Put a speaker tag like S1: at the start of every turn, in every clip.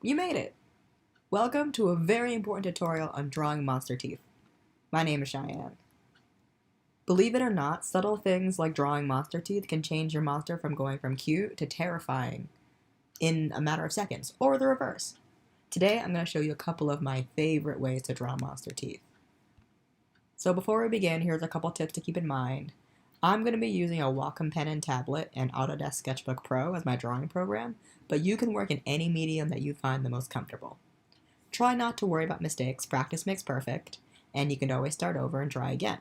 S1: You made it! Welcome to a very important tutorial on drawing monster teeth. My name is Cheyenne. Believe it or not, subtle things like drawing monster teeth can change your monster from going from cute to terrifying in a matter of seconds, or the reverse. Today I'm going to show you a couple of my favorite ways to draw monster teeth. So before we begin, here's a couple tips to keep in mind. I'm going to be using a Wacom pen and tablet and Autodesk Sketchbook Pro as my drawing program, but you can work in any medium that you find the most comfortable. Try not to worry about mistakes, practice makes perfect, and you can always start over and try again.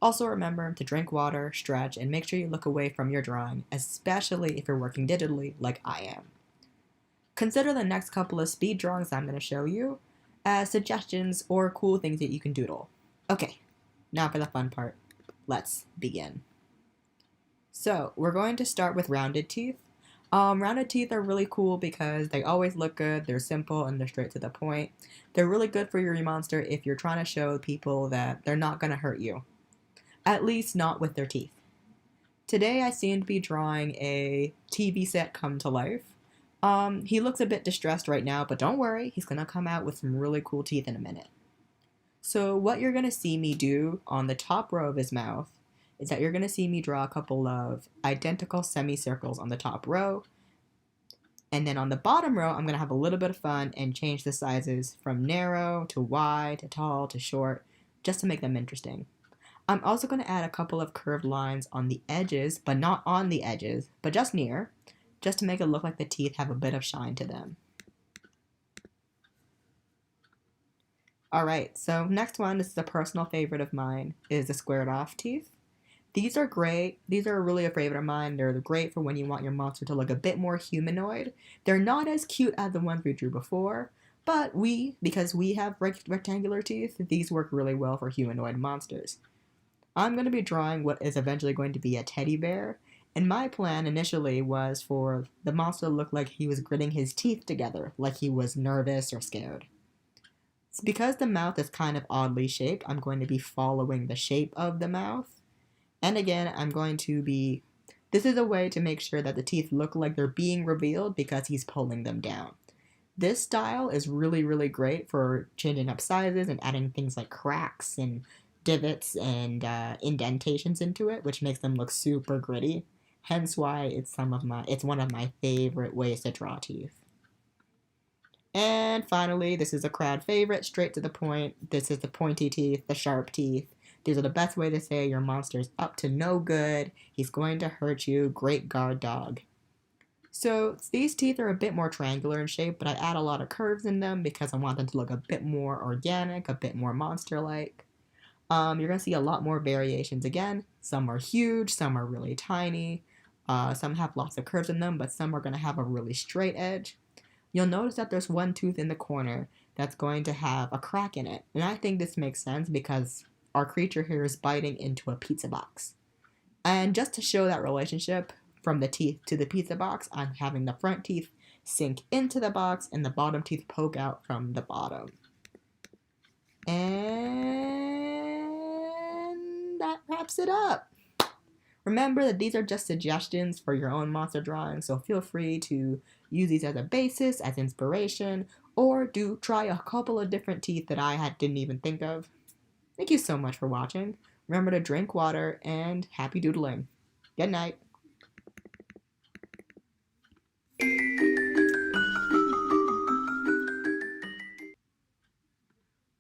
S1: Also remember to drink water, stretch, and make sure you look away from your drawing, especially if you're working digitally like I am. Consider the next couple of speed drawings I'm going to show you as suggestions or cool things that you can doodle. Okay, now for the fun part. Let's begin. So, we're going to start with rounded teeth. Rounded teeth are really cool because they always look good, they're simple, and they're straight to the point. They're really good for your monster if you're trying to show people that they're not going to hurt you. At least not with their teeth. Today I seem to be drawing a TV set come to life. He looks a bit distressed right now, but don't worry, he's going to come out with some really cool teeth in a minute. So what you're going to see me do on the top row of his mouth is that you're going to see me draw a couple of identical semicircles on the top row. And then on the bottom row, I'm going to have a little bit of fun and change the sizes from narrow to wide to tall to short, just to make them interesting. I'm also going to add a couple of curved lines on the edges, but not on the edges, but just near, just to make it look like the teeth have a bit of shine to them. Alright, so next one, this is a personal favorite of mine, is the squared off teeth. These are great. These are really a favorite of mine. They're great for when you want your monster to look a bit more humanoid. They're not as cute as the ones we drew before, but because we have rectangular teeth, these work really well for humanoid monsters. I'm going to be drawing what is eventually going to be a teddy bear, and my plan initially was for the monster to look like he was gritting his teeth together, like he was nervous or scared. Because the mouth is kind of oddly shaped, I'm going to be following the shape of the mouth. And again, this is a way to make sure that the teeth look like they're being revealed because he's pulling them down. This style is really, really great for changing up sizes and adding things like cracks and divots and indentations into it, which makes them look super gritty. Hence why it's one of my favorite ways to draw teeth. And finally, this is a crowd favorite, straight to the point. This is the pointy teeth, the sharp teeth. These are the best way to say your monster's up to no good. He's going to hurt you. Great guard dog. So these teeth are a bit more triangular in shape, but I add a lot of curves in them because I want them to look a bit more organic, a bit more monster-like. You're going to see a lot more variations again. Some are huge, some are really tiny. Some have lots of curves in them, but some are going to have a really straight edge. You'll notice that there's one tooth in the corner that's going to have a crack in it. And I think this makes sense because our creature here is biting into a pizza box. And just to show that relationship from the teeth to the pizza box, I'm having the front teeth sink into the box and the bottom teeth poke out from the bottom. And that wraps it up. Remember that these are just suggestions for your own monster drawing, so feel free to use these as a basis, as inspiration, or try a couple of different teeth that I didn't even think of. Thank you so much for watching. Remember to drink water and happy doodling. Good night.